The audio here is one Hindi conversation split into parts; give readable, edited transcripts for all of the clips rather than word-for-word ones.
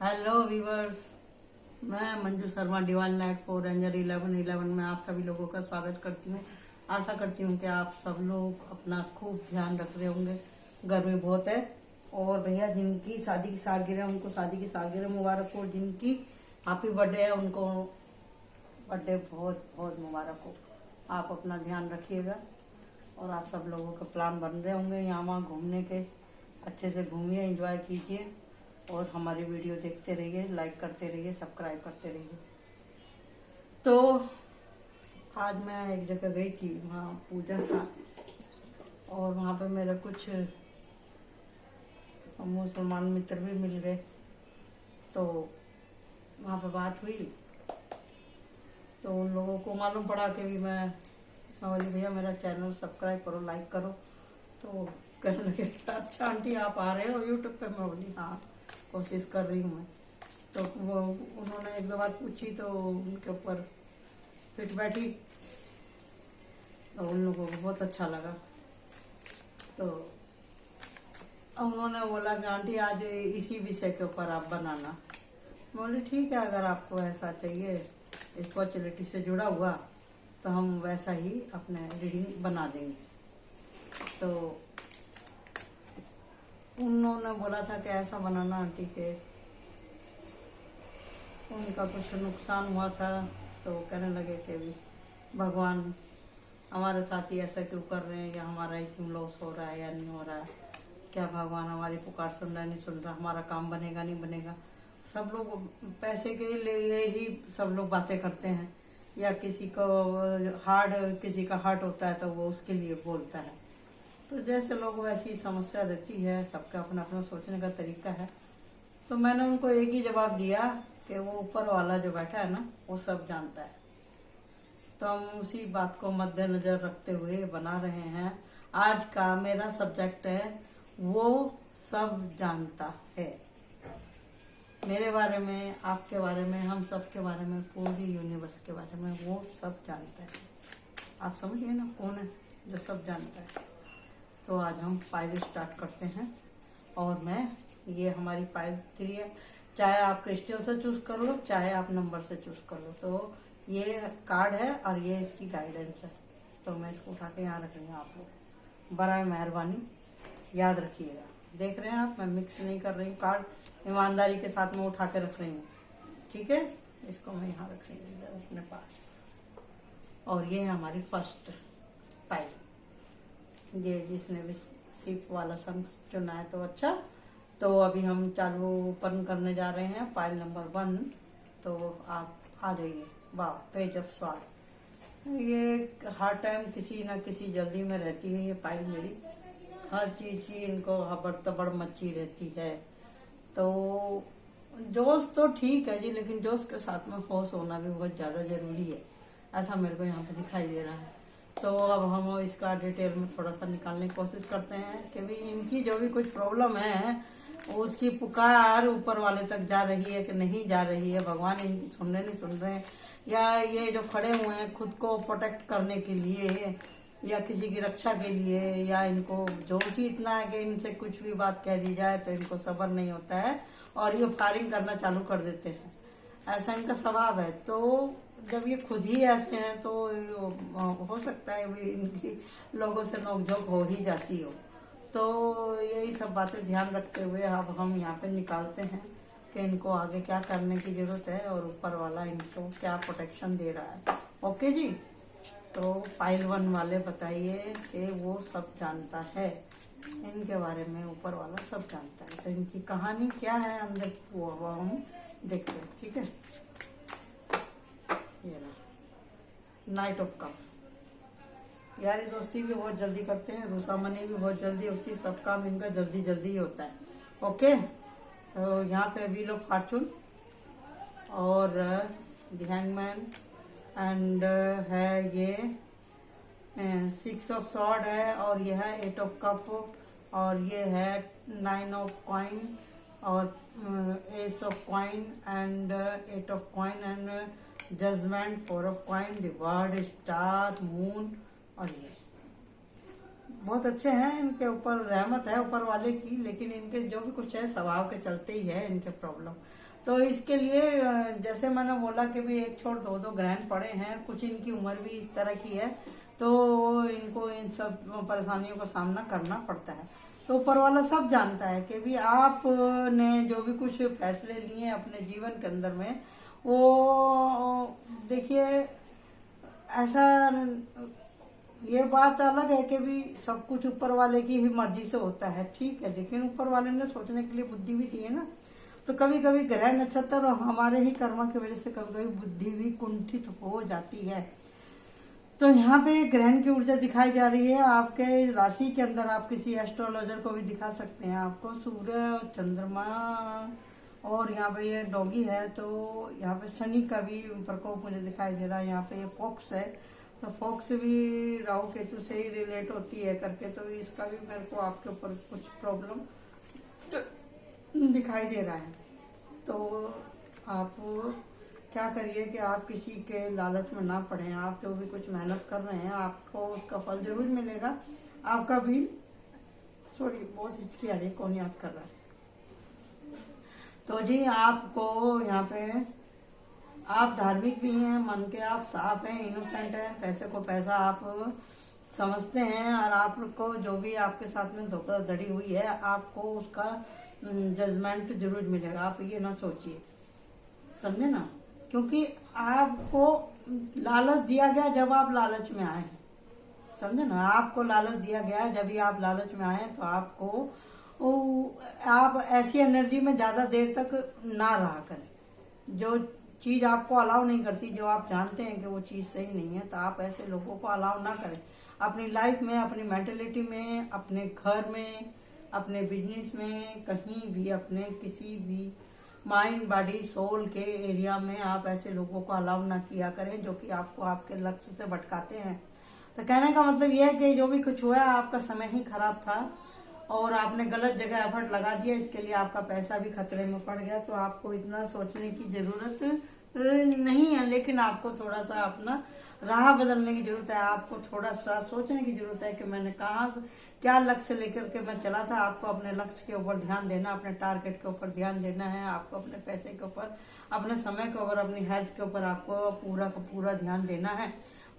हेलो वीवर्स, मैं Manju Sharma divine light for ranger 1111 में आप सभी लोगों का स्वागत करती हूँ। आशा करती हूँ कि आप सब लोग अपना खूब ध्यान रख रहे होंगे। गर्मी बहुत है और भैया जिनकी शादी की सालगिरह उनको शादी की सालगिरह मुबारक हो, जिनकी हैप्पी बर्थडे है उनको बर्थडे बहुत बहुत मुबारक हो। आप अपना ध्यान रखिएगा और आप सब लोगों का प्लान बन रहे होंगे यहाँ वहाँ घूमने के। अच्छे से घूमिए, एंजॉय कीजिए और हमारी वीडियो देखते रहिए, लाइक करते रहिए, सब्सक्राइब करते रहिए। तो आज मैं एक जगह गई थी, वहाँ पूजा था और वहाँ पे मेरे कुछ मुसलमान मित्र भी मिल गए। तो वहाँ पे बात हुई तो उन लोगों को मालूम पड़ा कि भी मैं बोली भैया मेरा चैनल सब्सक्राइब करो, लाइक करो। तो कहने लगे अच्छा आंटी आप आ रहे हो यूट्यूब पे? मैं बोली हाँ, कोशिश कर रही हूँ मैं। तो वो उन्होंने एक दो बार पूछी तो उनके ऊपर फिट बैठी तो उन लोगों को बहुत अच्छा लगा। तो उन्होंने बोला कि आंटी आज इसी विषय के ऊपर आप बनाना। मैं बोली ठीक है, अगर आपको ऐसा चाहिए स्पिरिचुअलिटी से जुड़ा हुआ तो हम वैसा ही अपने रीडिंग बना देंगे। तो उन्होंने बोला था कि ऐसा बनाना आंटी के उनका कुछ नुकसान हुआ था। तो कहने लगे कि भी भगवान हमारे साथ ही ऐसा क्यों कर रहे हैं, या हमारा ही क्यों लॉस हो रहा है या नहीं हो रहा है, क्या भगवान हमारी पुकार सुन रहा है नहीं सुन रहा, हमारा काम बनेगा नहीं बनेगा। सब लोग पैसे के लिए ही सब लोग बातें करते हैं, या किसी को किसी का हार्ट होता है तो वो उसके लिए बोलता है। तो जैसे लोग वैसी समस्या रहती है, सबका अपना अपना सोचने का तरीका है। तो मैंने उनको एक ही जवाब दिया कि वो ऊपर वाला जो बैठा है ना वो सब जानता है। तो हम उसी बात को मद्देनजर रखते हुए बना रहे हैं। आज का मेरा सब्जेक्ट है वो सब जानता है। मेरे बारे में, आपके बारे में, हम सब के बारे में, पूरी यूनिवर्स के बारे में वो सब जानता है। आप समझिए ना कौन है जो सब जानता है। तो आज हम फाइल स्टार्ट करते हैं और ये हमारी फाइल 3 है। चाहे आप क्रिस्टल से चूज कर लो, चाहे आप नंबर से चूज कर लो। तो ये कार्ड है और ये इसकी गाइडेंस है। तो मैं इसको उठा के यहाँ रख रही हूँ। आप लोग बराए मेहरबानी याद रखिएगा। देख रहे हैं आप, मैं मिक्स नहीं कर रही हूँ। कार्ड ईमानदारी के साथ में उठा के रख रही हूँ, ठीक है। इसको मैं यहाँ रख रही हूँ अपने पास। और ये है हमारी फर्स्ट फाइल। ये जिसने भी सिप वाला संग चुना है तो अच्छा। तो अभी हम चालू ओपन करने जा रहे हैं फाइल नंबर 1। तो आप आ जाइए। वाह, पेज ऑफ स्वार्ड। ये हर टाइम किसी ना किसी जल्दी में रहती है ये फाइल मेरी। हर चीज की इनको हबड़ तबड़ मची रहती है। तो जोश तो ठीक है जी, लेकिन जोश के साथ में होश होना भी बहुत ज्यादा जरूरी है, ऐसा मेरे को यहाँ पे दिखाई दे रहा है। तो अब हम इसका डिटेल में थोड़ा सा निकालने की कोशिश करते हैं कि भी इनकी जो भी कुछ प्रॉब्लम है उसकी पुकार ऊपर वाले तक जा रही है कि नहीं जा रही है, भगवान इनकी सुन रहे नहीं सुन रहे हैं, या ये जो खड़े हुए हैं खुद को प्रोटेक्ट करने के लिए या किसी की रक्षा के लिए, या इनको जोश ही इतना है कि इनसे कुछ भी बात कह दी जाए तो इनको सब्र नहीं होता है और ये फायरिंग करना चालू कर देते हैं। ऐसा इनका स्वभाव है। तो जब ये खुद ही ऐसे हैं तो हो सकता है भी इनकी लोगों से नोकझोंक हो ही जाती हो। तो यही सब बातें ध्यान रखते हुए अब हम यहाँ पे निकालते हैं कि इनको आगे क्या करने की जरूरत है और ऊपर वाला इनको क्या प्रोटेक्शन दे रहा है। ओके जी। तो फाइल 1 वाले बताइए कि वो सब जानता है, इनके बारे में ऊपर वाला सब जानता है। तो इनकी कहानी क्या है अंदर की वो हम देखते हैं, ठीक है। ये रहा नाइट ऑफ कप। यारी दोस्ती भी बहुत जल्दी करते हैं, रुसामनी भी बहुत जल्दी होती है, सब काम इनका जल्दी जल्दी ही होता है। ओके। तो यहाँ पे व्हील ऑफ फॉर्चून और द हैंगमैन एंड है ये 6 ऑफ सॉर्ड है, और ये है 8 ऑफ कप, और ये है 9 ऑफ कॉइन और ace of coin and 8 of coin and judgement 4 of coin, the word star, moon. और ये बहुत अच्छे हैं, इनके ऊपर रहमत है ऊपर वाले की, लेकिन इनके जो भी कुछ है स्वभाव के चलते ही है इनके प्रॉब्लम। तो इसके लिए जैसे मैंने बोला कि भी एक छोड़ दो दो ग्रहण पड़े हैं, कुछ इनकी उम्र भी इस तरह की है, तो इनको इन सब परेशानियों का सामना करना पड़ता है। तो ऊपर वाला सब जानता है कि भी आपने जो भी कुछ फैसले लिए हैं अपने जीवन के अंदर में, वो देखिए ऐसा, ये बात अलग है कि भी सब कुछ ऊपर वाले की ही मर्जी से होता है, ठीक है, लेकिन ऊपर वाले ने सोचने के लिए बुद्धि भी दी है ना। तो कभी कभी ग्रह नक्षत्र और हमारे ही कर्म की वजह से कभी कभी बुद्धि भी कुंठित हो जाती है। तो यहाँ पे ग्रहण की ऊर्जा दिखाई जा रही है आपके राशि के अंदर। आप किसी एस्ट्रोलॉजर को भी दिखा सकते हैं, आपको सूर्य और चंद्रमा, और यहाँ पे ये डॉगी है, तो यहाँ पे शनि का भी प्रकोप मुझे दिखाई दे रहा है। यहाँ पे ये फॉक्स है, तो फॉक्स भी राहु केतु से ही रिलेट होती है करके, तो इसका भी मेरे को आपके ऊपर कुछ प्रॉब्लम दिखाई दे रहा है। तो आप क्या करिए कि आप किसी के लालच में ना पड़े। आप जो भी कुछ मेहनत कर रहे हैं आपको उसका फल जरूर मिलेगा। आपका भी बहुत हिचकी आ रही है, कौन याद कर रहा है। तो जी आपको यहाँ पे, आप धार्मिक भी हैं, मन के आप साफ हैं, इनोसेंट हैं, पैसे को पैसा आप समझते हैं, और आपको जो भी आपके साथ में धोखाधड़ी हुई है आपको उसका जजमेंट जरूर मिलेगा। आप ये ना सोचिए, समझे ना, क्योंकि आपको लालच दिया गया जब आप लालच में आए, समझे ना, आपको लालच दिया गया जब भी आप लालच में आए, तो आपको आप ऐसी एनर्जी में ज्यादा देर तक ना रहा करें। जो चीज आपको अलाउ नहीं करती, जो आप जानते हैं कि वो चीज सही नहीं है, तो आप ऐसे लोगों को अलाउ ना करें अपनी लाइफ में, अपनी मेंटेलिटी में, अपने घर में, अपने बिजनेस में, कहीं भी, अपने किसी भी माइंड बॉडी सोल के एरिया में आप ऐसे लोगों को अलाउ ना किया करें जो कि आपको आपके लक्ष्य से भटकाते हैं। तो कहने का मतलब यह है कि जो भी कुछ हुआ आपका समय ही खराब था और आपने गलत जगह एफर्ट लगा दिया, इसके लिए आपका पैसा भी खतरे में पड़ गया। तो आपको इतना सोचने की जरूरत नहीं है, लेकिन आपको थोड़ा सा अपना राह बदलने की जरूरत है। आपको थोड़ा सा सोचने की जरूरत है कि मैंने कहाँ क्या लक्ष्य लेकर के मैं चला था। आपको अपने लक्ष्य के ऊपर ध्यान देना, अपने टारगेट के ऊपर ध्यान देना है। आपको अपने पैसे के ऊपर, अपने समय के ऊपर, अपनी हेल्थ के ऊपर आपको पूरा का पूरा ध्यान देना है।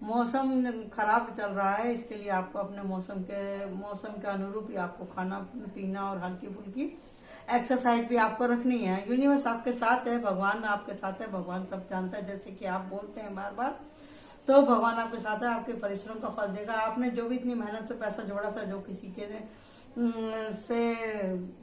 मौसम खराब चल रहा है, इसके लिए आपको अपने मौसम के अनुरूप ही आपको खाना पीना और हल्की फुल्की एक्सरसाइज भी आपको रखनी है। यूनिवर्स आपके साथ है, भगवान आपके साथ है, भगवान सब जानता है, जैसे कि आप बोलते हैं बार बार, तो भगवान आपके साथ है, आपके परिश्रम का फल देगा। आपने जो भी इतनी मेहनत से पैसा जोड़ा था, जो किसी के से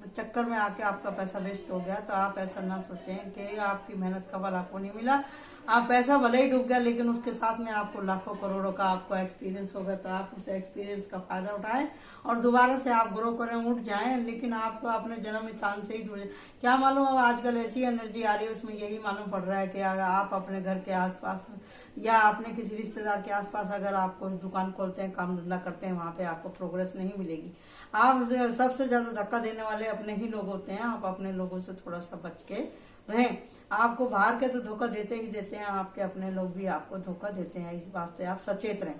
चक्कर में आके आपका पैसा वेस्ट हो गया, तो आप ऐसा ना सोचें कि आपकी मेहनत का फल आपको नहीं मिला। आप पैसा भले ही डूब गया, लेकिन उसके साथ में आपको लाखों करोड़ों का आपको एक्सपीरियंस होगा, तो आप उस एक्सपीरियंस का फायदा उठाएं और दोबारा से आप ग्रो करें, उठ जाएं। लेकिन आपको अपने जन्म स्थान से ही जुड़े, क्या मालूम अब आजकल ऐसी एनर्जी आ रही है, उसमें यही मालूम पड़ रहा है कि अगर आप अपने घर के आसपास या अपने किसी रिश्तेदार के आसपास अगर आप कोई दुकान खोलते हैं, काम धंधा करते हैं, वहां पे आपको प्रोग्रेस नहीं मिलेगी। आप सबसे ज्यादा धक्का देने वाले अपने ही लोग होते हैं। आप अपने लोगों से थोड़ा सा बच के रहें। आपको बाहर के तो धोखा देते ही देते हैं, आपके अपने लोग भी आपको धोखा देते हैं, इस बात से आप सचेत रहें।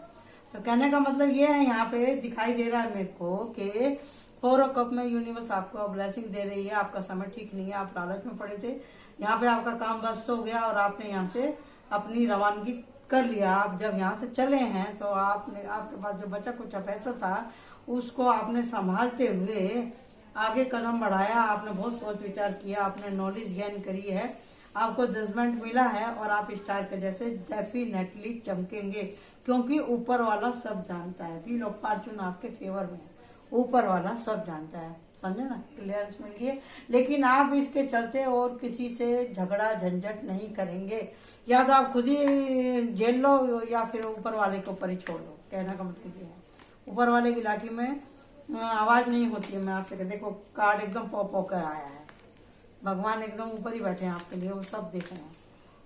तो कहने का मतलब ये है, यहाँ पे दिखाई दे रहा है मेरे को कि 4 कप में यूनिवर्स आपको ब्लेसिंग दे रही है। आपका समय ठीक नहीं है, आप लालच में पड़े थे, यहाँ पे आपका काम बस हो गया और आपने यहाँ से अपनी रवानगी कर लिया। आप जब यहाँ से चले हैं तो आपने, आपके पास जो बचा कुछ पैसा था उसको आपने संभालते हुए आगे कदम बढ़ाया। आपने बहुत सोच विचार किया, आपने नॉलेज गेन करी है, आपको जजमेंट मिला है और आप स्टार के जैसे डेफिनेटली चमकेंगे, क्योंकि ऊपर वाला सब जानता है। व्हील ऑफ फॉर्चून आपके फेवर में है, ऊपर वाला सब जानता है, समझे ना, क्लियरेंस मिल गई। लेकिन आप इसके चलते और किसी से झगड़ा झंझट नहीं करेंगे, या तो आप खुद ही झेल लो या फिर ऊपर वाले के ऊपर ही छोड़ लो। कहने का मतलब ये है, ऊपर वाले की लाठी में आवाज नहीं होती है। मैं आपसे कहते, देखो कार्ड एकदम पॉप होकर आया है, भगवान एकदम ऊपर ही बैठे हैं आपके लिए, वो सब देख रहे हैं,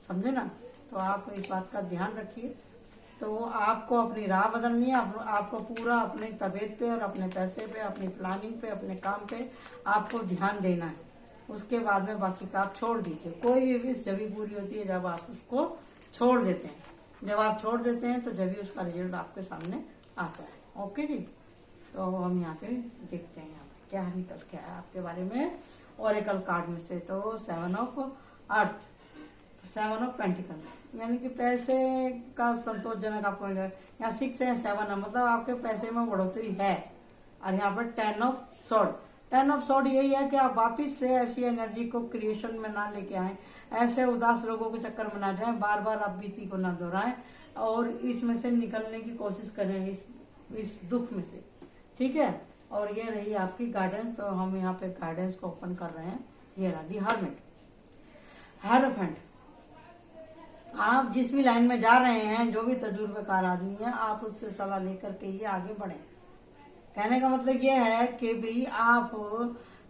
समझे ना। तो आप इस बात का ध्यान रखिए। तो आपको अपनी राह बदलनी है, आपको पूरा अपनी तबीयत पे और अपने पैसे पे, अपनी प्लानिंग पे, अपने काम पे आपको ध्यान देना है। उसके बाद में बाकी का आप छोड़ दीजिए। कोई भी विश जब भी पूरी होती है जब आप उसको छोड़ देते हैं। जब आप छोड़ देते हैं तो जब भी उसका रिजल्ट आपके सामने आता है। ओके जी। तो हम यहाँ पे देखते हैं यहाँ पे क्या निकल के आया आपके बारे में ओरेकल कार्ड में से। तो 7 ऑफ अर्थ, 7 ऑफ पेंटिकल, यानी कि पैसे का संतोषजनक आपको मिल जाएगा। यहाँ 6 है 7 है, मतलब आपके पैसे में बढ़ोतरी है। और यहाँ पर 10 ऑफ सॉर्ड, 10 ऑफ सॉर्ड यही है कि आप वापिस से ऐसी एनर्जी को क्रिएशन में ना लेके आए, ऐसे उदास लोगों के चक्कर में ना जाए, बार बार आप बीती को ना दोहराएं और इसमें से निकलने की कोशिश करें, इस दुख में से, ठीक है। और ये रही आपकी गाइडेंस। तो हम यहाँ पे गाइडेंस को ओपन कर रहे हैं। ये रहा दी हर्मिट, हेरोफेंट। आप जिस भी लाइन में जा रहे हैं, जो भी तजुर्बेकार आदमी है, आप उससे सलाह लेकर के ही आगे बढ़े। कहने का मतलब ये है कि भाई आप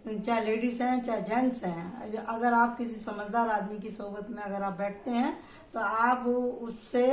चाहे लेडीज हैं चाहे जेंट्स हैं, अगर आप किसी समझदार आदमी की सोबत में अगर आप बैठते हैं तो आप उससे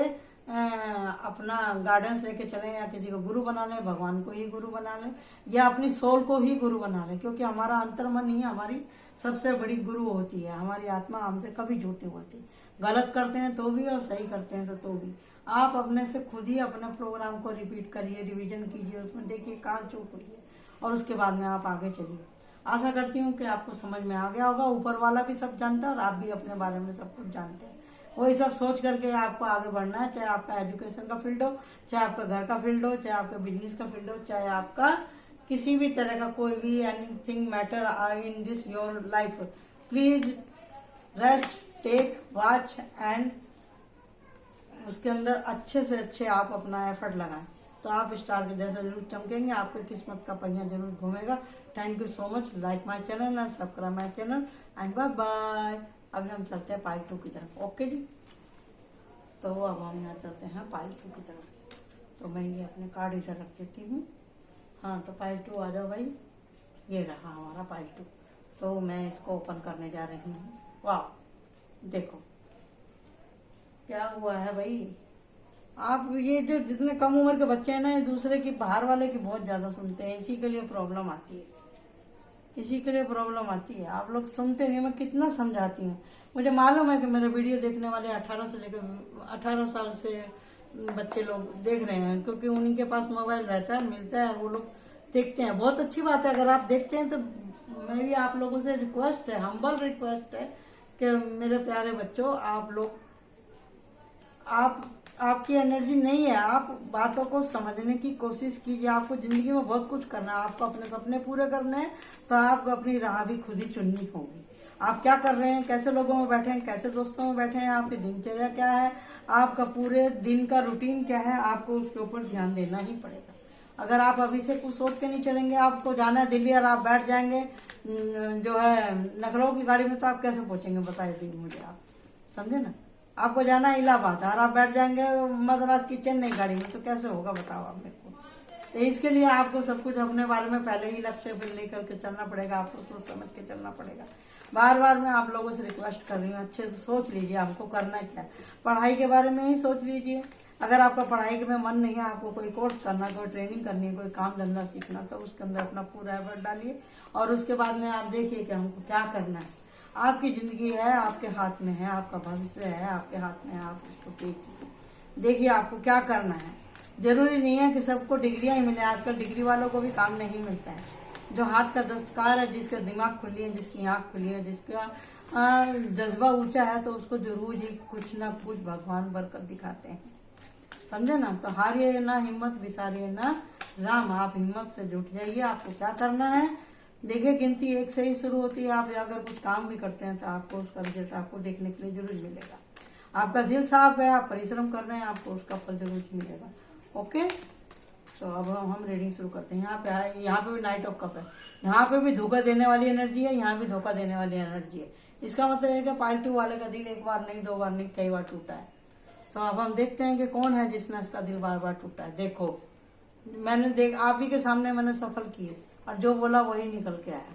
अपना गाइडेंस लेके चलें, या किसी को गुरु बना लें, भगवान को ही गुरु बना लें, या अपनी सोल को ही गुरु बना लें, क्योंकि हमारा अंतर्मन ही हमारी सबसे बड़ी गुरु होती है। हमारी आत्मा हमसे कभी झूठ नहीं बोलती, गलत करते हैं तो भी और सही करते हैं तो भी। आप अपने से खुद ही अपने प्रोग्राम को रिपीट करिए, रिवीजन कीजिए, उसमें देखिए कहाँ चूक हुई है और उसके बाद में आप आगे चलिए। आशा करती हूँ कि आपको समझ में आ गया होगा। ऊपर वाला भी सब जानता है और आप भी अपने बारे में सब कुछ जानते हैं। वही सब सोच करके आपको आगे बढ़ना है, चाहे आपका एजुकेशन का फील्ड हो, चाहे आपका घर का फील्ड हो, चाहे आपका बिजनेस का फील्ड हो, चाहे आपका किसी भी तरह का कोई भी anything matter in this your life. Please rest, take watch and उसके अंदर अच्छे से अच्छे आप अपना एफर्ट लगाएं, तो आप स्टार के जैसे जरूर चमकेंगे, आपके किस्मत का पहिया जरूर घूमेगा। Thank you so much. Like my channel and subscribe my channel and bye bye. अभी हम चलते हैं पार्ट 2 की तरफ। ओके जी, तो अब हम यहाँ चलते हैं पार्ट 2 की तरफ। तो मैं ये अपने कार्ड इधर रख देती हूँ। हाँ, तो पार्ट 2 आ जाओ भाई। ये रहा हमारा पार्ट 2। तो मैं इसको ओपन करने जा रही हूँ। वाह, देखो क्या हुआ है भाई। आप ये जो जितने कम उम्र के बच्चे हैं ना, ये दूसरे की, बाहर वाले की बहुत ज्यादा सुनते हैं, इसी के लिए प्रॉब्लम आती है, इसी के लिए प्रॉब्लम आती है। आप लोग सुनते नहीं, मैं कितना समझाती हूँ। मुझे मालूम है कि मेरे वीडियो देखने वाले 18 से लेकर 18 साल से बच्चे लोग देख रहे हैं, क्योंकि उन्हीं के पास मोबाइल रहता है, मिलता है और वो लोग देखते हैं। बहुत अच्छी बात है, अगर आप देखते हैं तो मेरी आप लोगों से रिक्वेस्ट है, हम्बल रिक्वेस्ट है कि मेरे प्यारे बच्चों, आप लोग आपकी एनर्जी नहीं है, आप बातों को समझने की कोशिश कीजिए। आपको जिंदगी में बहुत कुछ करना है, आपको अपने सपने पूरे करने हैं, तो आपको अपनी राह भी खुद ही चुननी होगी। आप क्या कर रहे हैं, कैसे लोगों में बैठे हैं, कैसे दोस्तों में बैठे हैं, आपकी दिनचर्या क्या है, आपका पूरे दिन का रूटीन क्या है, आपको उसके ऊपर ध्यान देना ही पड़ेगा। अगर आप अभी से कुछ सोच के नहीं चलेंगे, आपको जाना है दिल्ली और आप बैठ जाएंगे जो है लखनऊ की गाड़ी में, तो आप कैसे पहुंचेंगे बताइए मुझे आप, समझे ना। आपको जाना है इलाहाबाद और आप बैठ जाएंगे मद्रास की चेन्नई गाड़ी में, तो कैसे होगा बताओ आप मेरे को। तो इसके लिए आपको सब कुछ अपने बारे में पहले ही लक्ष्य फिर लेकर के चलना पड़ेगा, आपको सोच समझ के चलना पड़ेगा। बार बार मैं आप लोगों से रिक्वेस्ट कर रही हूँ, अच्छे से सोच लीजिए आपको करना क्या है। पढ़ाई के बारे में ही सोच लीजिए। अगर आपका पढ़ाई में मन नहीं है, आपको कोई कोर्स करना, कोई ट्रेनिंग करनी है, कोई काम धंधा सीखना, तो उसके अंदर अपना पूरा एफर्ट डालिए और उसके बाद में आप देखिए कि हमको क्या करना है। आपकी जिंदगी है, आपके हाथ में है, आपका भविष्य है आपके हाथ में है, आप उसको देखिए आपको क्या करना है। जरूरी नहीं है कि सबको डिग्रियां ही मिले, आजकल डिग्री वालों को भी काम नहीं मिलता है। जो हाथ का दस्तकार है, जिसका दिमाग खुली है, जिसकी आंख खुली है, जिसका जज्बा ऊंचा है, तो उसको जरूर ही कुछ ना कुछ भगवान बरकत दिखाते हैं, समझे ना। तो हारिए ना हिम्मत, विसारिए ना राम। आप हिम्मत से जुट जाइए। आपको क्या करना है, देखिए गिनती 1 से ही शुरू होती है। आप अगर कुछ काम भी करते हैं तो आपको उसका रिजल्ट आपको देखने के लिए जरूर मिलेगा। आपका दिल साफ है, आप परिश्रम कर रहे हैं, आपको उसका फल जरूर मिलेगा। ओके, तो अब हम रीडिंग शुरू करते हैं। यहाँ पे है, यहाँ पे भी नाइट ऑफ कप है, यहाँ पे भी धोखा देने वाली एनर्जी है, यहाँ भी धोखा देने वाली एनर्जी है। इसका मतलब है कि पार्ट 2 वाले का दिल 1 बार नहीं, 2 बार नहीं, कई बार टूटा है। तो अब हम देखते हैं कि कौन है जिसने इसका दिल बार बार टूटा है। देखो, मैंने आप ही के सामने मैंने सफल किए और जो बोला वही निकल के आया।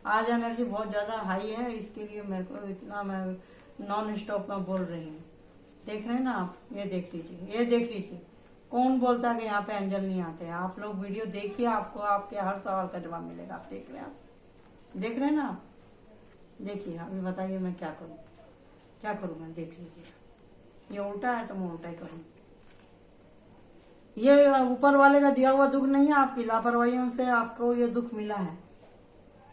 आज एनर्जी बहुत ज्यादा हाई है, इसके लिए मेरे को इतना मैं नॉन स्टॉप में बोल रही हूँ। देख रहे हैं ना आप, ये देख लीजिए, ये देख लीजिए। कौन बोलता है कि यहाँ पे एंजल नहीं आते हैं। आप लोग वीडियो देखिए, आपको आपके हर सवाल का जवाब मिलेगा। आप देख रहे हैं, आप देख रहे हैं ना, आप देखिए। अभी बताइए मैं क्या करूँ, क्या करूँ मैं, देख लीजिए। ये उल्टा है तो मैं उल्टा ही करूँ। ये ऊपर वाले का दिया हुआ दुख नहीं है, आपकी लापरवाहियों से आपको ये दुख मिला है।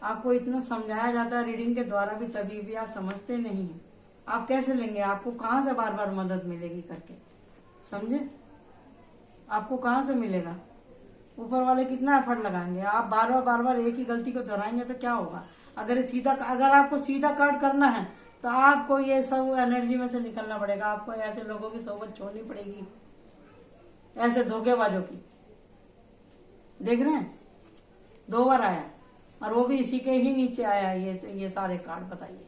आपको इतना समझाया जाता है रीडिंग के द्वारा भी, तभी भी आप समझते नहीं है। आप कैसे लेंगे? आपको कहाँ से बार बार मदद मिलेगी करके, समझे? आपको कहाँ से मिलेगा? ऊपर वाले कितना एफर्ट लगाएंगे? आप बार बार एक ही गलती को दोहराएंगे तो क्या होगा? अगर आपको सीधा कट करना है तो आपको ये सब एनर्जी में से निकलना पड़ेगा। आपको ऐसे लोगों की सोबत छोड़नी पड़ेगी, ऐसे धोखेबाजों की। देख रहे हैं, 2 बार आया और वो भी इसी के ही नीचे आया। ये सारे कार्ड बताइए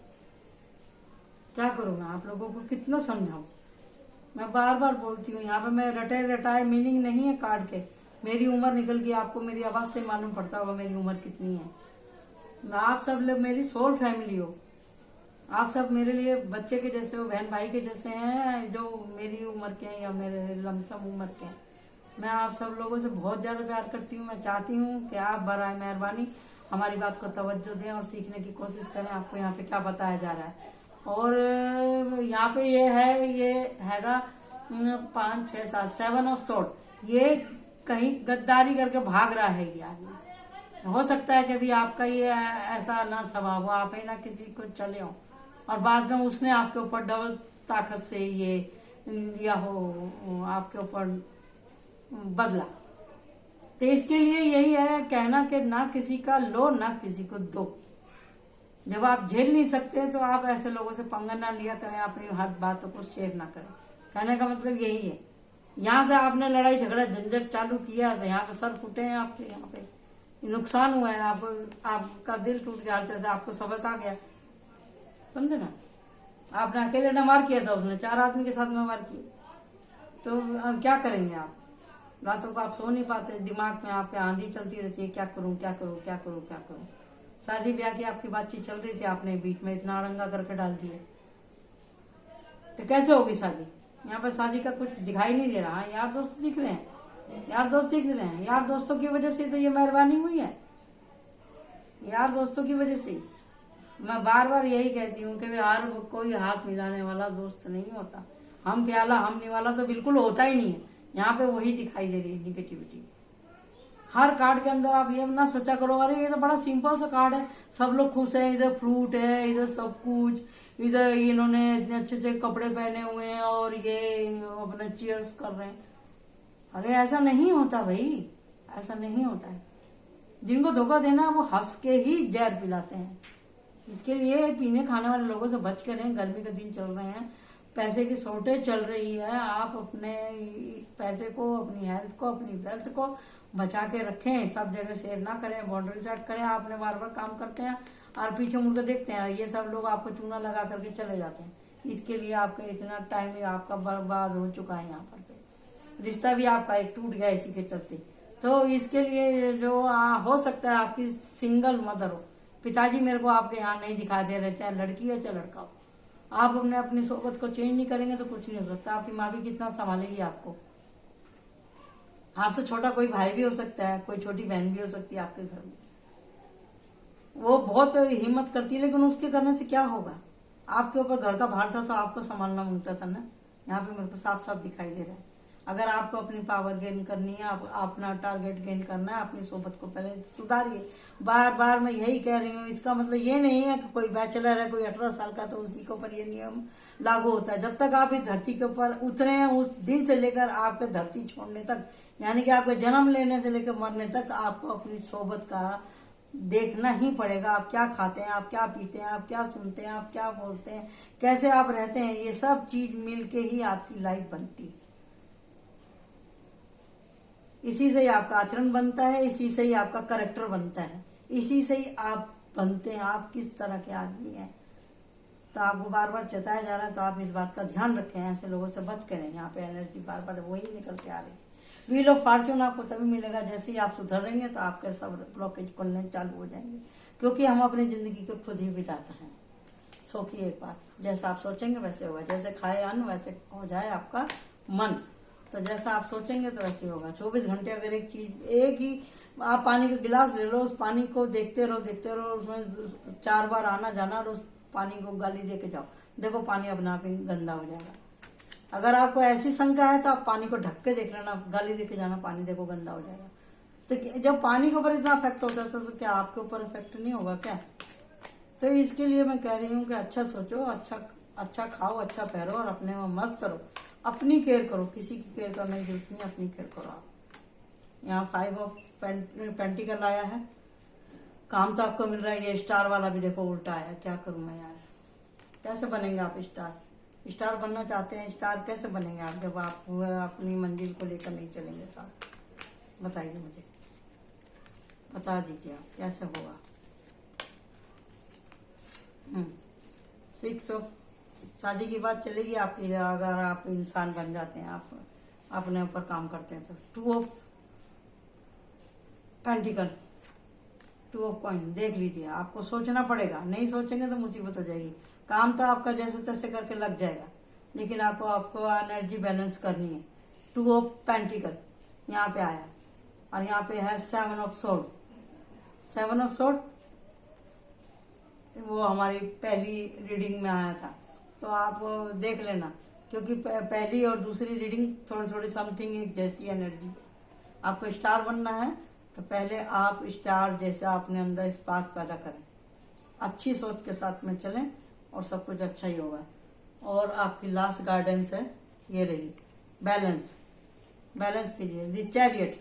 क्या करूं मैं? आप लोगों को कितना समझाऊं? मैं बार बार बोलती हूँ, यहाँ पे मैं रटे रटाए मीनिंग नहीं है कार्ड के। मेरी उम्र निकल गई, आपको मेरी आवाज से मालूम पड़ता होगा मेरी उम्र कितनी है। आप सब लोग मेरी सोल फैमिली हो। आप सब मेरे लिए बच्चे के जैसे हो, बहन भाई के जैसे हैं, जो मेरी उम्र के हैं या मेरे लमसम उम्र के हैं। मैं आप सब लोगों से बहुत ज्यादा प्यार करती हूँ। मैं चाहती हूँ कि आप बराए मेहरबानी हमारी बात को तवज्जो दें और सीखने की कोशिश करें आपको यहाँ पे क्या बताया जा रहा है। और यहाँ पे ये हैगा 5 6 7 7 ऑफ सोर्ड। ये कहीं गद्दारी करके भाग रहा है ये आदमी। हो सकता है कि भी आपका ये ऐसा ना स्वभाव हो, आप ही ना किसी को चले हो और बाद में उसने आपके ऊपर डबल ताकत से ये लिया हो, आपके ऊपर बदला। तो इसके लिए यही है कहना कि ना किसी का लो ना किसी को दो। जब आप झेल नहीं सकते तो आप ऐसे लोगों से पंगा ना लिया करें, अपनी हर बातों को शेयर ना करें। कहने का मतलब यही है। यहाँ से आपने लड़ाई झगड़ा झंझट चालू किया तो यहाँ पे सर फूटे हैं आपके, यहाँ पे नुकसान हुआ है आपको, आपका दिल टूट गया, जैसे आपको सबक आ गया, समझे ना? आपने अकेले ने वार किया था, उसने 4 आदमी के साथ में वार किया। तो क्या करेंगे आप? रातों को आप सो नहीं पाते, दिमाग में आपके आंधी चलती रहती है, क्या करूं क्या करूं क्या करूं क्या करूं। शादी ब्याह की आपकी बातचीत चल रही थी, आपने बीच में इतना अड़ंगा करके डाल दिया, तो कैसे होगी शादी? यहाँ पर शादी का कुछ दिखाई नहीं दे रहा है। यार दोस्त दिख रहे हैं, यार दोस्त दिख रहे हैं। यार दोस्तों की वजह से तो ये मेहरबानी हुई है, यार दोस्तों की वजह से। मैं बार बार यही कहती हूँ कि हर कोई हाथ मिलाने वाला दोस्त नहीं होता। हम प्याला हम निवाला तो बिल्कुल होता ही नहीं है। यहाँ पे वही दिखाई दे रही है निगेटिविटी। हर कार्ड के अंदर आप ये ना सोचा करो अरे ये तो बड़ा सिंपल सा कार्ड है, सब लोग खुश हैं, इधर फ्रूट है, इधर सब कुछ, इधर इन्होंने इतने अच्छे अच्छे कपड़े पहने हुए हैं और ये अपना चीयर्स कर रहे हैं। अरे ऐसा नहीं होता भाई, ऐसा नहीं होता है। जिनको धोखा देना वो हंस के ही जहर पिलाते हैं। इसके लिए पीने खाने वाले लोगों से बच कर रहें। गर्मी के दिन चल रहे हैं, पैसे की शॉर्टेज चल रही है। आप अपने पैसे को, अपनी हेल्थ को, अपनी वेल्थ को बचा के रखें। सब जगह शेयर ना करें, बाउंड्री सेट करें। आपने बार बार काम करते हैं और पीछे मुड़कर देखते हैं, ये सब लोग आपको चूना लगा करके चले जाते हैं। इसके लिए आपका इतना टाइम आपका बर्बाद हो चुका है। यहाँ पर रिश्ता भी आपका एक टूट गया इसी के चलते। तो इसके लिए जो हो सकता है आपकी सिंगल मदर हो, पिताजी मेरे को आपके यहाँ नहीं दिखाई दे रहे, चाहे लड़की हो चाहे लड़का हो। आप अपनी सोबत को चेंज नहीं करेंगे तो कुछ नहीं हो सकता। आपकी माँ भी कितना संभालेगी आपको। आपसे छोटा कोई भाई भी हो सकता है, कोई छोटी बहन भी हो सकती है आपके घर में। वो बहुत हिम्मत करती है, लेकिन उसके करने से क्या होगा? आपके ऊपर घर का भार था तो आपको संभालना मांगता था ना। यहाँ पे मेरे को साफ साफ दिखाई दे रहा है। अगर आपको अपनी पावर गेन करनी है, आप अपना टारगेट गेन करना है, अपनी सोबत को पहले सुधारिए। बार बार मैं यही कह रही हूँ। इसका मतलब ये नहीं है कि कोई बैचलर है, कोई 18 साल का तो उसी के ऊपर ये नियम लागू होता है। जब तक आप इस धरती के ऊपर उतरे हैं, उस दिन से लेकर आपके धरती छोड़ने तक, यानी कि आपके जन्म लेने से लेकर मरने तक, आपको अपनी सोबत का देखना ही पड़ेगा। आप क्या खाते हैं, आप क्या पीते हैं, आप क्या सुनते हैं, आप क्या बोलते हैं, कैसे आप रहते हैं, ये सब चीज मिलके ही आपकी लाइफ बनती है। इसी से ही आपका आचरण बनता है, इसी से ही आपका कैरेक्टर बनता है, इसी से ही आप बनते हैं आप किस तरह के आदमी हैं। तो आपको बार बार चेताया जा रहा है, तो आप इस बात का ध्यान रखें, ऐसे लोगों से बच करें। यहाँ पे एनर्जी बार बार वही निकल के आ रही है। व्हील ऑफ फॉर्च्यून आपको तभी मिलेगा जैसे ही आप सुधरेंगे, तो आपके सब ब्लॉकेज खुलने चालू हो जाएंगे। क्योंकि हम अपनी जिंदगी को खुद ही बिताते हैं। सोचिए एक बात, जैसा आप सोचेंगे वैसे होगा। जैसे खाए अन्न वैसे हो जाए आपका मन। तो जैसा आप सोचेंगे तो वैसे होगा। 24 घंटे अगर एक चीज, एक ही आप पानी का गिलास ले लो, उस पानी को देखते रहो, उसमें 4 बार आना जाना और उस पानी को गाली दे के जाओ, देखो पानी अपने आप ही गंदा हो जाएगा। अगर आपको ऐसी शंका है तो आप पानी को ढक के देख लेना, गाली लेके जाना, पानी देखो गंदा हो जाएगा। तो जब पानी के ऊपर इतना इफेक्ट होता है तो क्या आपके ऊपर इफेक्ट नहीं होगा क्या? तो इसके लिए मैं कह रही हूँ कि अच्छा सोचो, अच्छा खाओ, अच्छा पहनो और अपने में मस्त रहो। अपनी केयर करो, किसी की केयर करने की जरूरत नहीं, अपनी केयर करो आप। यहाँ 5 ऑफ पेंटिकल आया है, काम तो आपको मिल रहा है। ये स्टार वाला भी देखो उल्टा आया, क्या करूं मैं यार? कैसे बनेंगे आप स्टार बनना चाहते हैं? स्टार कैसे बनेंगे आप जब आप अपनी मंजिल को लेकर नहीं चलेंगे साथ? बताइए मुझे, बता दीजिए आप कैसे होगा। 6 शादी की बात चलेगी आपकी अगर आप इंसान बन जाते हैं, आप अपने ऊपर काम करते हैं तो। 2 ऑफ पेंटिकल, 2 ऑफ कॉइन देख लीजिए। आपको सोचना पड़ेगा, नहीं सोचेंगे तो मुसीबत हो जाएगी। काम तो आपका जैसे तैसे करके लग जाएगा, लेकिन आपको एनर्जी बैलेंस करनी है। 2 ऑफ पेंटिकल यहाँ पे आया और यहाँ पे है 7 ऑफ सोर्ड। 7 ऑफ सोर्ड वो हमारी पहली रीडिंग में आया था, तो आप देख लेना, क्योंकि पहली और दूसरी रीडिंग थोड़ी थोड़ी समथिंग एक जैसी एनर्जी। आपको स्टार बनना है तो पहले आप स्टार जैसा अपने अंदर स्पार्क पैदा करें, अच्छी सोच के साथ में चलें और सब कुछ अच्छा ही होगा। और आपकी लास्ट गाइडेंस है ये रही, बैलेंस कीजिए। द चैरियट,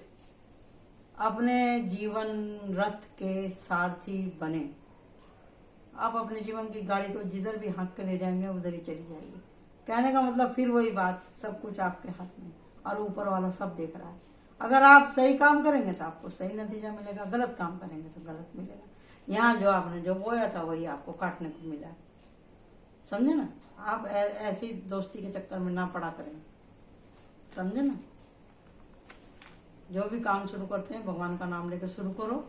अपने जीवन रथ के सारथी बने। आप अपने जीवन की गाड़ी को जिधर भी हाँक के ले जाएंगे उधर ही चली जाएगी। कहने का मतलब फिर वही बात, सब कुछ आपके हाथ में और ऊपर वाला सब देख रहा है। अगर आप सही काम करेंगे तो आपको सही नतीजा मिलेगा, गलत काम करेंगे तो गलत मिलेगा। यहाँ जो आपने जो बोया था वही आपको काटने को मिला, समझे ना? आप ऐसी दोस्ती के चक्कर में ना पड़ा करें, समझे ना? जो भी काम शुरू करते हैं भगवान का नाम लेकर शुरू करो,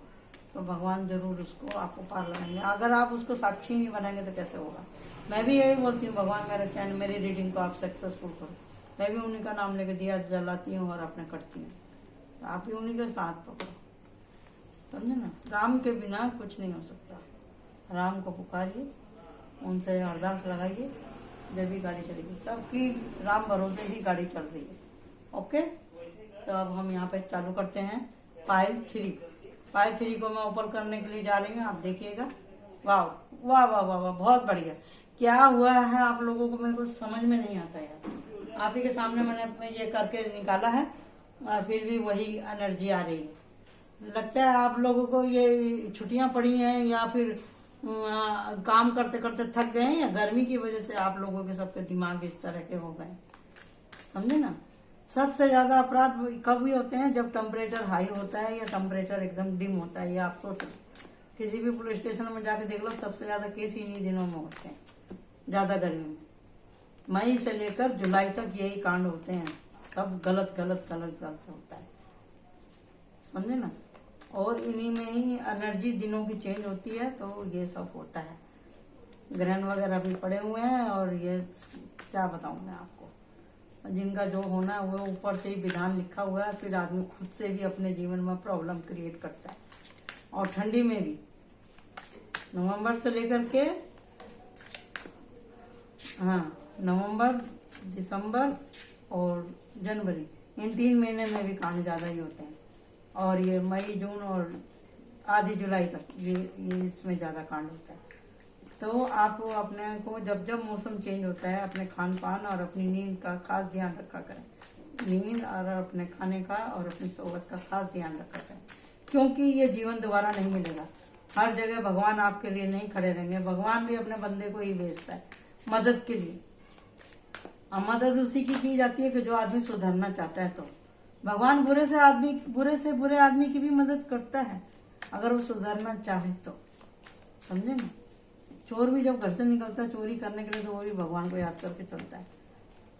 तो भगवान जरूर उसको आपको पार लगाएंगे। अगर आप उसको साक्षी नहीं बनाएंगे तो कैसे होगा? मैं भी यही बोलती हूँ, भगवान मेरे चैनल मेरी रीडिंग को आप सक्सेसफुल करो। मैं भी उन्हीं का नाम लेकर दिया जलाती हूँ और अपने करती हूँ, तो आप भी उन्हीं के साथ पकड़ो, समझे ना? राम के बिना कुछ नहीं हो सकता। राम को पुकारिए, उनसे अरदास लगाइए, जब भी गाड़ी चलेगी। सबकी राम भरोसे ही गाड़ी चल रही है। ओके, तो अब हम यहाँ पे चालू करते हैं पाइल 3। पाइल 3 को मैं ऊपर करने के लिए जा रही हूँ, आप देखिएगा। वाह वाह वाह वाह वाह, बहुत बढ़िया। क्या हुआ है आप लोगों को मेरे को समझ में नहीं आता यार। आप ही के सामने मैंने ये करके निकाला है और फिर भी वही एनर्जी आ रही है। लगता है आप लोगों को ये छुट्टियां पड़ी हैं या फिर काम करते करते थक गए हैं, या गर्मी की वजह से आप लोगों के सबके दिमाग इस तरह के हो गए, समझे ना? सबसे ज्यादा अपराध कब भी होते हैं? जब टेम्परेचर हाई होता है या टेम्परेचर एकदम डिम होता है। ये आप सोचो, किसी भी पुलिस स्टेशन में जाके देख लो, सबसे ज्यादा केस इन्हीं दिनों में होते हैं, ज्यादा गर्मी में। मई से लेकर जुलाई तक यही कांड होते हैं, सब गलत गलत गलत गलत होता है, समझे ना? और इन्हीं में ही एनर्जी दिनों की चेंज होती है, तो ये सब होता है। ग्रहण वगैरह भी पड़े हुए हैं और ये क्या बताऊं मैं आपको, जिनका जो होना है वो ऊपर से ही विधान लिखा हुआ है। फिर आदमी खुद से भी अपने जीवन में प्रॉब्लम क्रिएट करता है। और ठंडी में भी नवंबर से लेकर के नवंबर, दिसंबर और जनवरी, इन 3 महीने में भी कांड ज्यादा ही होते हैं। और ये मई, जून और आधी जुलाई तक ये इसमें ज्यादा कांड होता है। तो आप अपने को जब जब मौसम चेंज होता है, अपने खान पान और अपनी नींद का खास ध्यान रखा करें। नींद और अपने खाने का और अपनी सोबत का खास ध्यान रखा करें, क्योंकि ये जीवन दोबारा नहीं मिलेगा। हर जगह भगवान आपके लिए नहीं खड़े रहेंगे। भगवान भी अपने बंदे को ही भेजता है मदद के लिए। मदद उसी की जाती है कि जो आदमी सुधरना चाहता है। तो भगवान बुरे से बुरे आदमी की भी मदद करता है अगर वो सुधरना चाहे तो, समझे ना? चोर भी जब घर से निकलता है चोरी करने के लिए, तो वो भी भगवान को याद करके चलता है।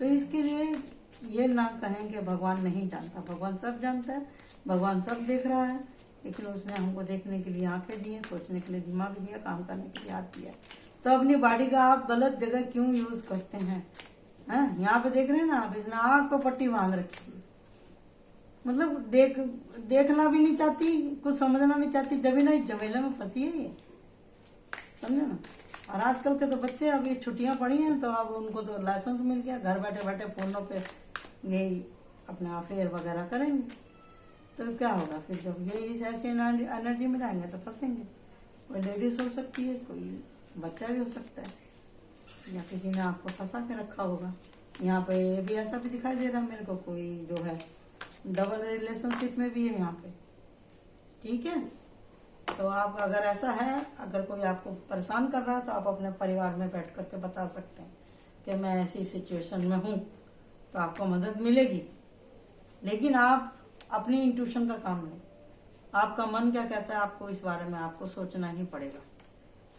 तो इसके लिए ये ना कहें कि भगवान नहीं जानता, भगवान सब जानता है, भगवान सब देख रहा है। लेकिन उसने हमको देखने के लिए आंखें दी, सोचने के लिए दिमाग दिया, काम करने के लिए हाथ दिया। तो अपनी बॉडी का आप गलत जगह क्यों यूज करते हैं? यहाँ पे देख रहे हैं ना आप, इसने आंख पर पट्टी बांध रखी है, मतलब देखना भी नहीं चाहती, कुछ समझना नहीं चाहती, जब ना झमेले में फंसी है ये, समझे ना? और आजकल के तो बच्चे, अभी छुट्टियां पड़ी हैं तो अब उनको तो लाइसेंस मिल गया, घर बैठे बैठे फोनों पे यही अपना अफेयर वगैरह करेंगे। तो क्या होगा फिर, जब यही ऐसी एनर्जी में जाएंगे तो फंसेंगे। कोई लेडीज हो सकती है, कोई बच्चा भी हो सकता है, या किसी ने आपको फंसा के रखा होगा। यहाँ पे ये भी ऐसा भी दिखाई दे रहा है मेरे को, कोई जो है डबल रिलेशनशिप में भी है यहाँ पे। ठीक है, तो आप अगर ऐसा है, अगर कोई आपको परेशान कर रहा है तो आप अपने परिवार में बैठ करके बता सकते हैं कि मैं ऐसी सिचुएशन में हूँ, तो आपको मदद मिलेगी। लेकिन आप अपनी इंट्यूशन का काम लें, आपका मन क्या कहता है आपको इस बारे में आपको सोचना ही पड़ेगा,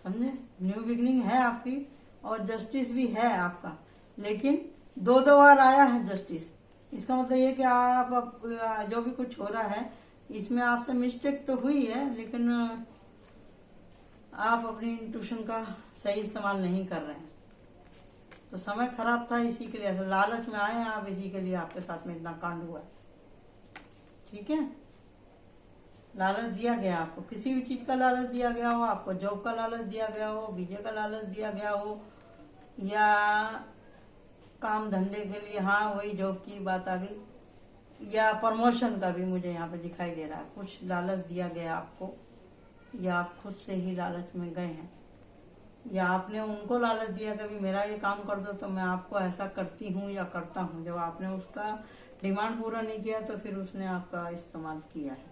समझे। न्यू बिगनिंग है आपकी और जस्टिस भी है आपका, लेकिन दो बार आया है जस्टिस। इसका मतलब ये कि आप जो भी कुछ हो रहा है इसमें आपसे मिस्टेक तो हुई है, लेकिन आप अपनी इंट्यूशन का सही इस्तेमाल नहीं कर रहे हैं। तो समय खराब था, इसी के लिए ऐसा लालच में आए हैं आप, इसी के लिए आपके साथ में इतना कांड हुआ है। ठीक है, लालच दिया गया आपको, किसी भी चीज का लालच दिया गया हो, आपको जॉब का लालच दिया गया हो, विजय का लालच दिया गया हो, या काम धंधे के लिए, हाँ वही जॉब की बात आ गई, या प्रमोशन का भी मुझे यहाँ पे दिखाई दे रहा है, कुछ लालच दिया गया आपको, या आप खुद से ही लालच में गए हैं, या आपने उनको लालच दिया कभी मेरा ये काम कर दो तो मैं आपको ऐसा करती हूँ या करता हूँ। जब आपने उसका डिमांड पूरा नहीं किया तो फिर उसने आपका इस्तेमाल किया है,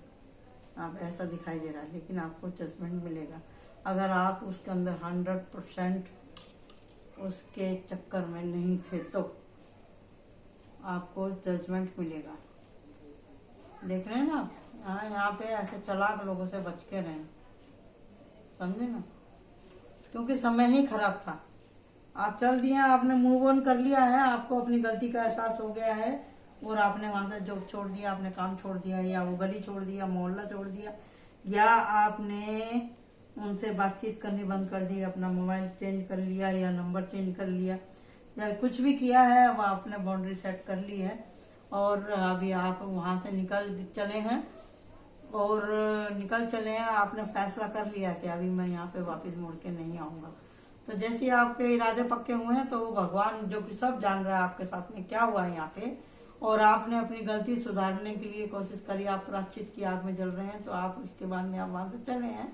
आप ऐसा दिखाई दे रहा है। लेकिन आपको जजमेंट मिलेगा अगर आप उसके अंदर 100% उसके चक्कर में नहीं थे तो आपको जजमेंट मिलेगा। देख रहे हैं ना आप, यहाँ पे ऐसे चालाक लोगों से बच के रहें, समझे ना, क्योंकि समय ही खराब था। आप चल दिए, आपने मूव ऑन कर लिया है, आपको अपनी गलती का एहसास हो गया है और आपने वहां से जॉब छोड़ दिया, आपने काम छोड़ दिया, या वो गली छोड़ दिया, मोहल्ला छोड़ दिया, या आपने उनसे बातचीत करनी बंद कर दी, अपना मोबाइल चेंज कर लिया या नंबर चेंज कर लिया, या कुछ भी किया है, अब आपने बाउंड्री सेट कर ली है और अभी आप वहां से निकल चले हैं आपने फैसला कर लिया कि अभी मैं यहाँ पे वापस मुड़ के नहीं आऊंगा। तो जैसे आपके इरादे पक्के हुए हैं तो वो भगवान जो कि सब जान रहा है आपके साथ में क्या हुआ है यहाँ पे, और आपने अपनी गलती सुधारने के लिए कोशिश करी, आप प्रायश्चित की आग में जल रहे हैं, तो आप उसके बाद में आप वहां से चले हैं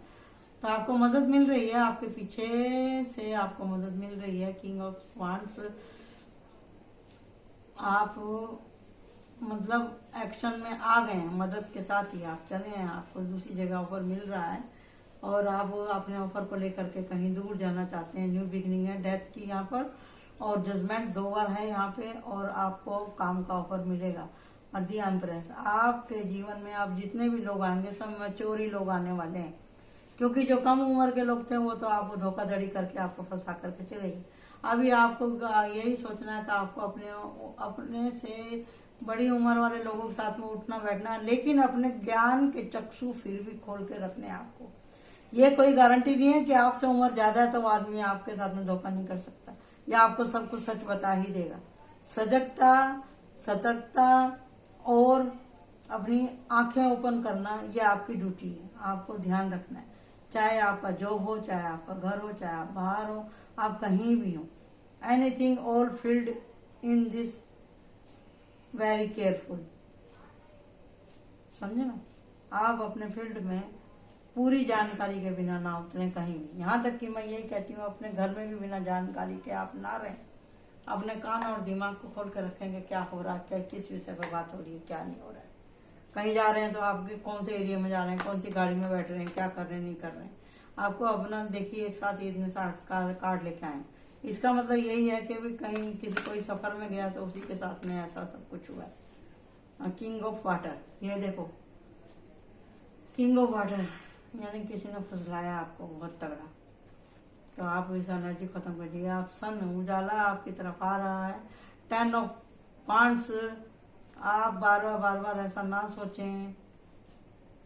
तो आपको मदद मिल रही है, आपके पीछे से आपको मदद मिल रही है। किंग ऑफ वांड्स, आप मतलब एक्शन में आ गए हैं, मदद के साथ ही आप चले हैं, आपको दूसरी जगह ऑफर मिल रहा है और आप अपने ऑफर को लेकर के कहीं दूर जाना चाहते हैं। न्यू बिगनिंग है डेथ की यहाँ पर, और जजमेंट 2 बार है यहाँ पे, और आपको काम का ऑफर मिलेगा। और दी एम्प्रेस, आपके जीवन में आप जितने भी लोग आएंगे सब मैच्योर ही लोग आने वाले हैं, क्योंकि जो कम उम्र के लोग थे वो तो आपको धोखाधड़ी करके आपको फंसा करके चले गए। अभी आपको यही सोचना है कि आपको अपने से बड़ी उम्र वाले लोगों के साथ में उठना बैठना, लेकिन अपने ज्ञान के चक्षु फिर भी खोल के रखने आपको। ये कोई गारंटी नहीं है कि आपसे उम्र ज्यादा है तो वो आदमी आपके साथ में धोखा नहीं कर सकता, या आपको सब कुछ सच बता ही देगा। सजगता, सतर्कता और अपनी आंखें ओपन करना ये आपकी ड्यूटी है, आपको ध्यान रखना है। चाहे आपका जॉब हो, चाहे आपका घर हो, चाहे आप बाहर हो, आप कहीं भी हो, anything all field in this very careful, समझे ना। आप अपने फील्ड में पूरी जानकारी के बिना ना उतरे कहीं भी। यहाँ तक कि मैं यही कहती हूँ अपने घर में भी बिना जानकारी के आप ना रहें, अपने कान और दिमाग को खोल कर रखेंगे क्या हो रहा है, क्या किस विषय पर बात हो रही है, क्या नहीं हो रहा है। कहीं जा रहे हैं तो आपके कौन से एरिया में जा रहे हैं, कौन सी गाड़ी में बैठ रहे हैं, क्या कर रहे हैं, नहीं कर रहे हैं। आपको अपना देखिए, एक साथ इतने कार्ड लेके आए, इसका मतलब यही है कि भी कहीं किसी कोई सफर में गया तो उसी के साथ में ऐसा सब कुछ हुआ है। किंग ऑफ वाटर, ये देखो किंग ऑफ वाटर, यानी किसी ने फुसलाया आपको बहुत तगड़ा, तो आप इस एनर्जी खत्म कर दिए। आप सन उजाला आपकी तरफ आ रहा है। 10 ऑफ वांड्स, आप बार बार ऐसा ना सोचें।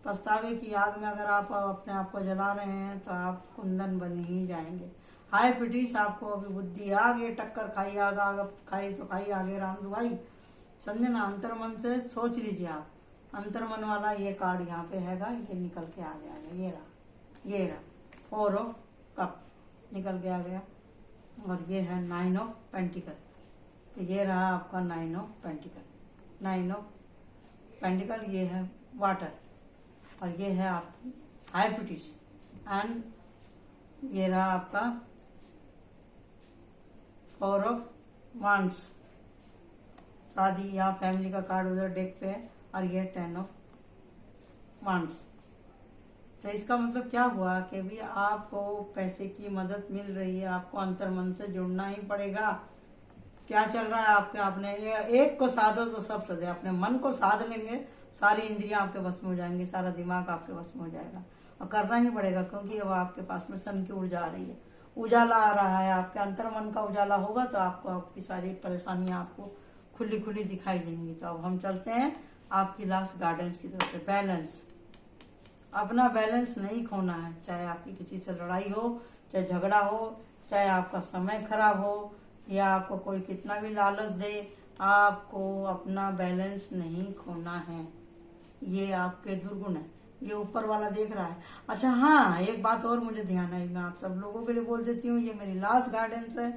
पछतावे की आग में अगर आप अपने आप को जला रहे हैं तो आप कुंदन बन ही जाएंगे। हाय पिटीस, आपको अभी बुद्धि आ गई, टक्कर खाई आग खाई तो खाई, आगे राम दुआई, समझे ना। अंतर मन से सोच लीजिए आप, अंतर मन वाला ये कार्ड यहाँ पे हैगा, ये निकल के आ जाएगा। ये रहा 4 ऑफ कप, निकल के आ गया। और ये है 9 ऑफ पेंटिकल, तो ये रहा आपका 9 ऑफ पेंटिकल। 9 ऑफ पेंटिकल ये है वाटर, और ये है आपकी हाइपोटिस। एंड ये रहा आपका 4 ऑफ वांड्स, शादी या फैमिली का कार्ड उधर डेक पे है। और ये 10 ऑफ वांड्स। तो इसका मतलब क्या हुआ कि भी आपको पैसे की मदद मिल रही है, आपको अंतर्मन से जुड़ना ही पड़ेगा। क्या चल रहा है आपके, आपने एक को साधो तो सब सधे। अपने मन को साध लेंगे, सारी इंद्रियां आपके बस में हो जाएंगी, सारा दिमाग आपके बस में हो जाएगा। और करना ही पड़ेगा, क्योंकि अब आपके पास में सन की ऊर्जा आ रही है, उजाला आ रहा है। आपके अंतर्मन का उजाला होगा तो आपको आपकी सारी परेशानियां आपको खुली खुली दिखाई देंगी। तो अब हम चलते हैं आपकी लास्ट गार्डेंस की तरफ से। बैलेंस, अपना बैलेंस नहीं खोना है। चाहे आपकी किसी से लड़ाई हो, चाहे झगड़ा हो, चाहे आपका समय खराब हो, या आपको कोई कितना भी लालच दे, आपको अपना बैलेंस नहीं खोना है। ये आपके दुर्गुण है, ये ऊपर वाला देख रहा है। अच्छा हाँ, एक बात और मुझे ध्यान आई, मैं आप सब लोगों के लिए बोल देती हूँ, ये मेरी लास्ट गाइडेंस है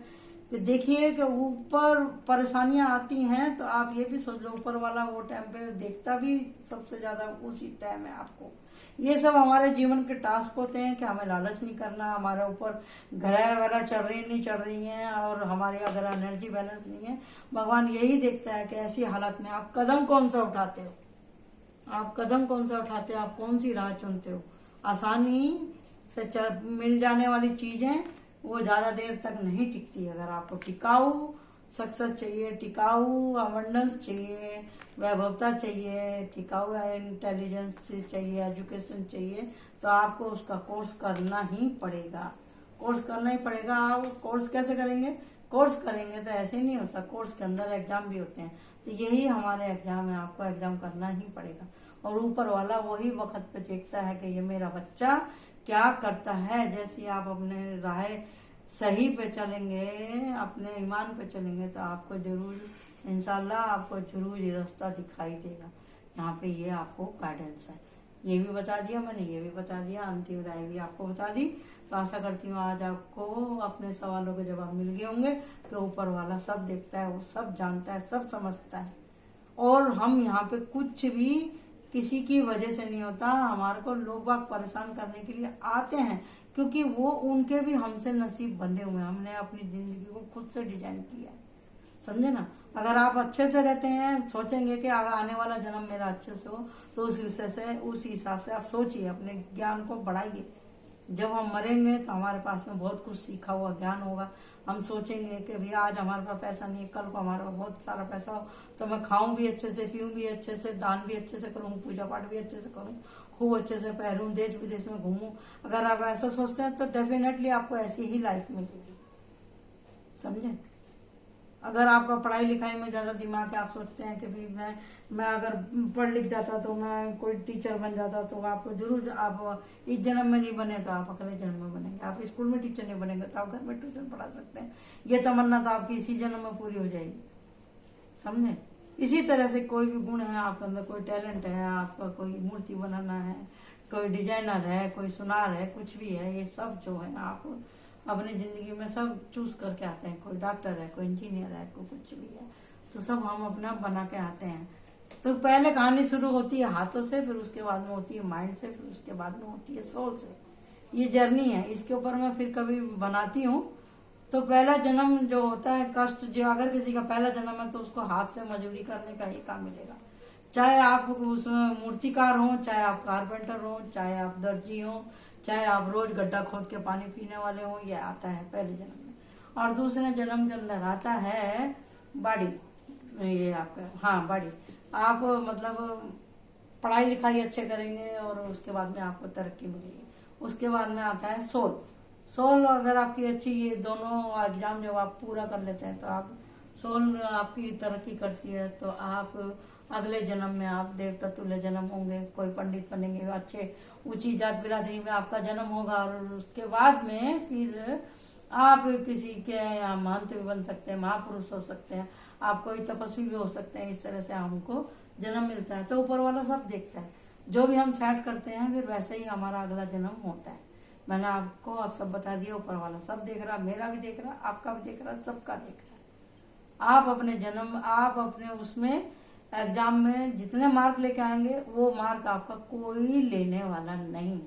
कि देखिए कि ऊपर परेशानियां आती हैं तो आप ये भी सोच लो, ऊपर वाला वो टाइम पे देखता भी सबसे ज्यादा उसी टाइम है आपको। ये सब हमारे जीवन के टास्क होते हैं कि हमें लालच नहीं करना, हमारे ऊपर ग्रह वगैरह चढ़ रही नहीं चढ़ रही हैं, और हमारी अगर एनर्जी बैलेंस नहीं है, भगवान यही देखता है कि ऐसी हालत में आप कदम कौन सा उठाते हो, आप कदम कौन सा उठाते हो, आप कौन सी राह चुनते हो। आसानी से मिल जाने वाली चीजें वो ज्यादा देर तक नहीं टिकती। अगर आपको टिकाऊ सक्सेस चाहिए, टिकाऊ अबंडेंस चाहिए, वैभवता चाहिए, टिकाऊ इंटेलिजेंस चाहिए, एजुकेशन चाहिए, तो आपको उसका कोर्स करना ही पड़ेगा। कोर्स करना ही पड़ेगा। आप कोर्स कैसे करेंगे? कोर्स करेंगे तो ऐसे नहीं होता, कोर्स के अंदर एग्जाम भी होते हैं। तो यही हमारे एग्जाम है, आपको एग्जाम करना ही पड़ेगा। और ऊपर वाला वही वक्त पे देखता है कि ये मेरा बच्चा क्या करता है। जैसे आप अपने राह सही पे चलेंगे, अपने ईमान पे चलेंगे, तो आपको जरूर इंशाल्लाह आपको जरूर ये रास्ता दिखाई देगा। यहाँ पे ये आपको गाइडेंस है, ये भी बता दिया मैंने, ये भी बता दिया, अंतिम राय भी आपको बता दी। तो आशा करती हूँ आज आपको अपने सवालों के जवाब मिल गए होंगे कि ऊपर वाला सब देखता है, वो सब जानता है, सब समझता है। और हम यहाँ पे कुछ भी किसी की वजह से नहीं होता। हमारे को लोग बाग परेशान करने के लिए आते हैं, क्योंकि वो उनके भी हमसे नसीब बंधे हुए हैं। हमने अपनी जिंदगी को खुद से डिजाइन किया है, समझे ना। अगर आप अच्छे से रहते हैं, सोचेंगे कि आने वाला जन्म मेरा अच्छे से हो, तो उस विषय से, उस हिसाब से आप सोचिए, अपने ज्ञान को बढ़ाइए। जब हम मरेंगे तो हमारे पास में बहुत कुछ सीखा हुआ ज्ञान होगा। हम सोचेंगे कि भैया आज हमारे पास पैसा नहीं है, कल को हमारे पास बहुत सारा पैसा हो तो मैं खाऊं भी अच्छे से, पीऊं भी अच्छे से, दान भी अच्छे से करूं, पूजा पाठ भी अच्छे से करूं, खूब अच्छे से पहरूं, देश विदेश में घूमूं। अगर आप ऐसा सोचते हैं तो डेफिनेटली आपको ऐसी ही लाइफ मिलेगी, समझे। अगर आपका पढ़ाई लिखाई में ज्यादा दिमाग है, आप सोचते हैं कि भाई मैं अगर पढ़ लिख जाता तो मैं कोई टीचर बन जाता, तो आपको जरूर, आप इस जन्म में नहीं बने तो आप अगले जन्म में बनेंगे। आप स्कूल में टीचर नहीं बनेंगे तो आप घर में ट्यूशन पढ़ा सकते हैं। ये तमन्ना तो आपकी इसी जन्म में पूरी हो जाएगी, समझे। इसी तरह से कोई भी गुण है आपके अंदर, कोई टैलेंट है आपका, कोई मूर्ति बनाना है, कोई डिजाइनर है, कोई सुनार है, कुछ भी है, ये सब जो है आप अपनी जिंदगी में सब चूज करके आते हैं। कोई डॉक्टर है, कोई इंजीनियर है, कोई कुछ भी है, तो सब हम अपना बना के आते हैं। तो पहले कहानी शुरू होती है हाथों से, फिर उसके बाद में होती है माइंड से, फिर उसके बाद में होती है सोल से। ये जर्नी है, इसके ऊपर मैं फिर कभी बनाती हूँ। तो पहला जन्म जो होता है कष्ट, जो अगर किसी का पहला जन्म है तो उसको हाथ से मजदूरी करने का ही काम मिलेगा। चाहे आप उसमें मूर्तिकार हो, चाहे आप कारपेंटर हो, चाहे आप दर्जी हो, चाहे आप रोज गड्ढा खोद के पानी पीने वाले हो, ये आता है पहले जन्म में। और दूसरे जन्म के अंदर आता है बाड़ी, ये आपका, हाँ बाड़ी। आप मतलब पढ़ाई लिखाई अच्छे करेंगे और उसके बाद में आपको तरक्की मिलेगी। उसके बाद में आता है सोल। सोल अगर आपकी अच्छी, ये दोनों एग्जाम जब आप पूरा कर लेते हैं तो आप सोल आपकी तरक्की करती है, तो आप अगले जन्म में आप देवता तुल्य जन्म होंगे, कोई पंडित बनेंगे, अच्छे ऊंची जात बिरादरी में आपका जन्म होगा। और उसके बाद में फिर आप किसी के यहाँ महंत भी बन सकते हैं, महापुरुष हो सकते हैं, आप कोई तपस्वी भी हो सकते हैं। इस तरह से हमको जन्म मिलता है। तो ऊपर वाला सब देखता है, जो भी हम सेट करते हैं फिर वैसे ही हमारा अगला जन्म होता है। मैंने आपको आप सब बता दिया, ऊपर वाला सब देख रहा, मेरा भी देख रहा, आपका भी देख रहा, सबका देख रहा। आप अपने उसमें एग्जाम में जितने मार्क लेके आएंगे वो मार्क आपका कोई लेने वाला नहीं।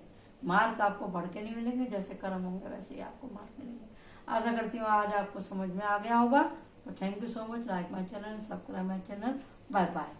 मार्क आपको बढ़ के नहीं मिलेंगे, जैसे कर्म होंगे वैसे ही आपको मार्क मिलेंगे। आशा करती हूँ आज आपको समझ में आ गया होगा। तो thank you so much. Like my channel, subscribe my channel. Bye bye.